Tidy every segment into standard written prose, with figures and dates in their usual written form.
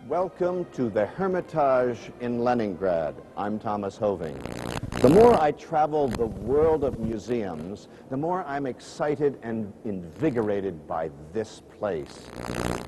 Welcome to the Hermitage in Leningrad. I'm Thomas Hoving. The more I travel the world of museums, the more I'm excited and invigorated by this place.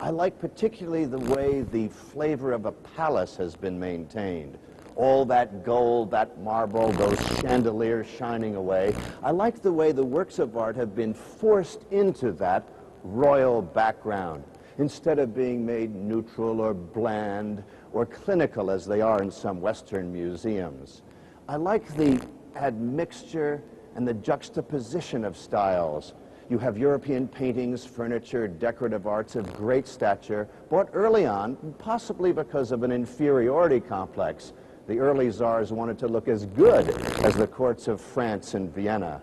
I like particularly the way the flavor of a palace has been maintained. All that gold, that marble, those chandeliers shining away. I like the way the works of art have been forced into that royal background, instead of being made neutral or bland or clinical as they are in some Western museums. I like the admixture and the juxtaposition of styles. You have European paintings, furniture, decorative arts of great stature, bought early on, possibly because of an inferiority complex. The early czars wanted to look as good as the courts of France and Vienna.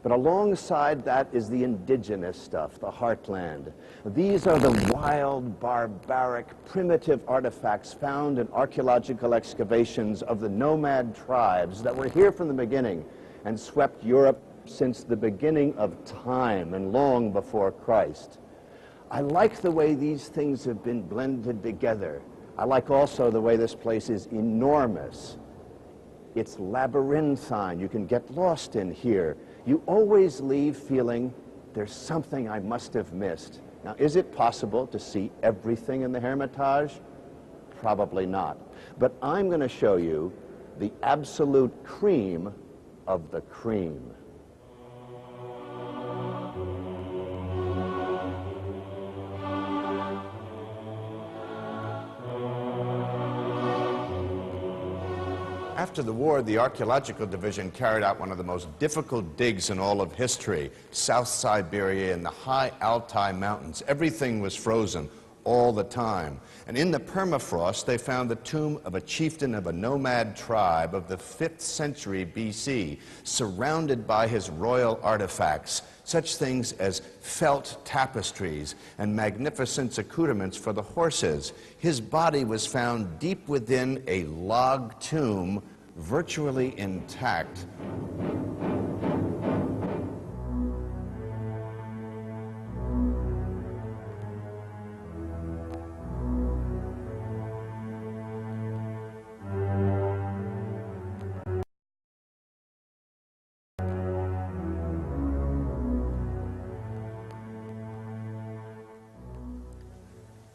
But alongside that is the indigenous stuff, the heartland. These are the wild, barbaric, primitive artifacts found in archaeological excavations of the nomad tribes that were here from the beginning and swept Europe since the beginning of time and long before Christ. I like the way these things have been blended together. I like also the way this place is enormous. It's labyrinthine. You can get lost in here. You always leave feeling there's something I must have missed. Now, is it possible to see everything in the Hermitage? Probably not. But I'm going to show you the absolute cream of the cream. After the war, the Archaeological Division carried out one of the most difficult digs in all of history, South Siberia and the high Altai Mountains. Everything was frozen all the time. And in the permafrost, they found the tomb of a chieftain of a nomad tribe of the 5th century BC, surrounded by his royal artifacts, such things as felt tapestries and magnificent accoutrements for the horses. His body was found deep within a log tomb, virtually intact.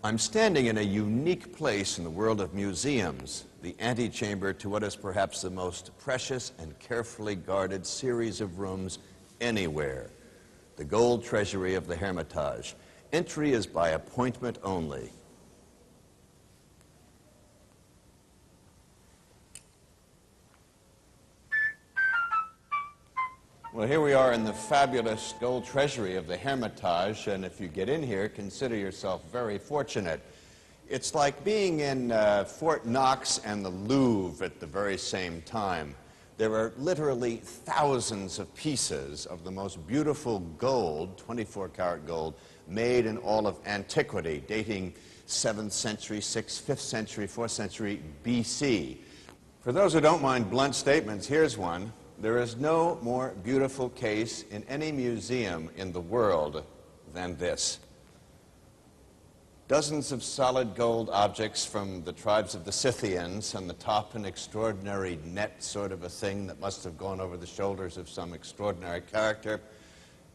I'm standing in a unique place in the world of museums, the antechamber to what is perhaps the most precious and carefully guarded series of rooms anywhere, the gold treasury of the Hermitage. Entry is by appointment only. Well, here we are in the fabulous gold treasury of the Hermitage, and if you get in here, consider yourself very fortunate. It's like being in Fort Knox and the Louvre at the very same time. There are literally thousands of pieces of the most beautiful gold, 24-karat gold, made in all of antiquity, dating 7th century, 6th, 5th century, 4th century BC. For those who don't mind blunt statements, here's one. There is no more beautiful case in any museum in the world than this. Dozens of solid gold objects from the tribes of the Scythians, on the top an extraordinary net sort of a thing that must have gone over the shoulders of some extraordinary character.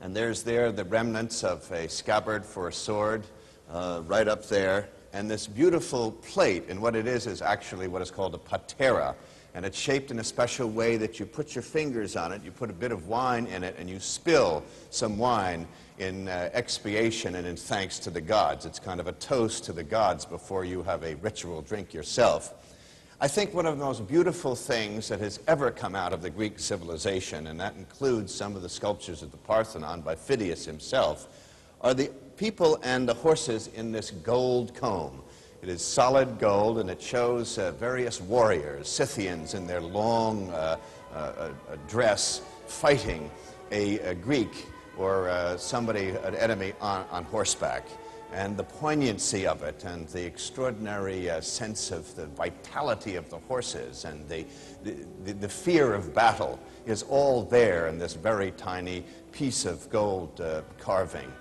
And there's there the remnants of a scabbard for a sword right up there. And this beautiful plate, and what it is actually what is called a patera. And it's shaped in a special way that you put your fingers on it, you put a bit of wine in it, and you spill some wine in expiation and in thanks to the gods. It's kind of a toast to the gods before you have a ritual drink yourself. I think one of the most beautiful things that has ever come out of the Greek civilization, and that includes some of the sculptures of the Parthenon by Phidias himself, are the people and the horses in this gold comb. It is solid gold, and it shows various warriors, Scythians in their long dress, fighting a Greek or somebody, an enemy on horseback. And the poignancy of it and the extraordinary sense of the vitality of the horses and the fear of battle is all there in this very tiny piece of gold carving.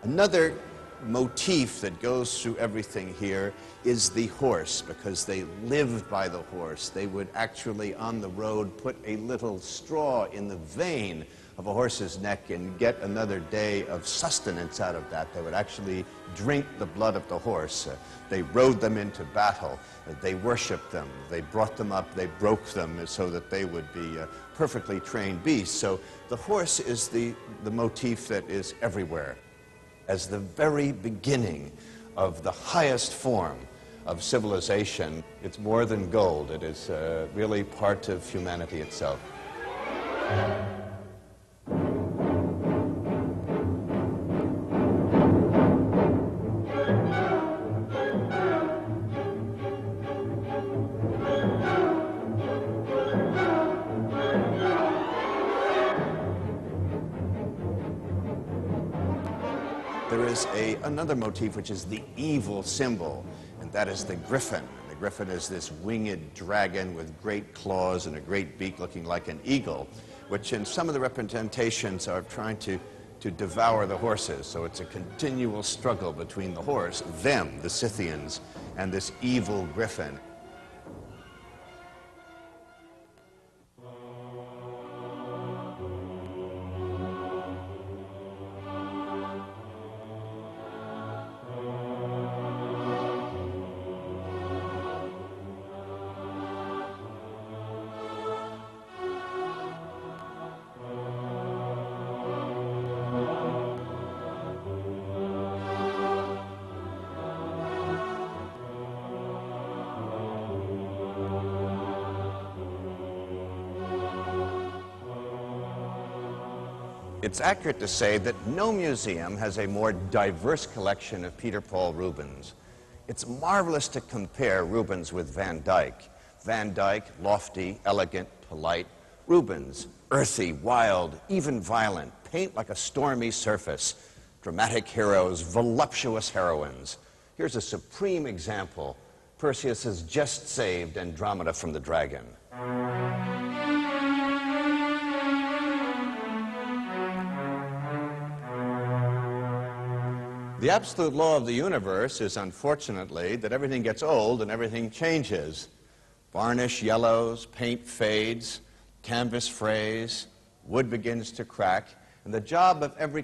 Another motif that goes through everything here is the horse, because they lived by the horse. They would actually, on the road, put a little straw in the vein of a horse's neck and get another day of sustenance out of that. They would actually drink the blood of the horse. They rode them into battle. They worshipped them. They brought them up. They broke them so that they would be perfectly trained beasts. So the horse is the motif that is everywhere. As the very beginning of the highest form of civilization, it's more than gold. It is really part of humanity itself. There is another motif which is the evil symbol, and that is the griffin. And the griffin is this winged dragon with great claws and a great beak looking like an eagle, which in some of the representations are trying to devour the horses. So it's a continual struggle between the horse, them, the Scythians, and this evil griffin. It's accurate to say that no museum has a more diverse collection of Peter Paul Rubens. It's marvelous to compare Rubens with Van Dyck. Van Dyck, lofty, elegant, polite. Rubens, earthy, wild, even violent, paint like a stormy surface. Dramatic heroes, voluptuous heroines. Here's a supreme example. Perseus has just saved Andromeda from the dragon. The absolute law of the universe is, unfortunately, that everything gets old and everything changes. Varnish yellows, paint fades, canvas frays, wood begins to crack, and the job of every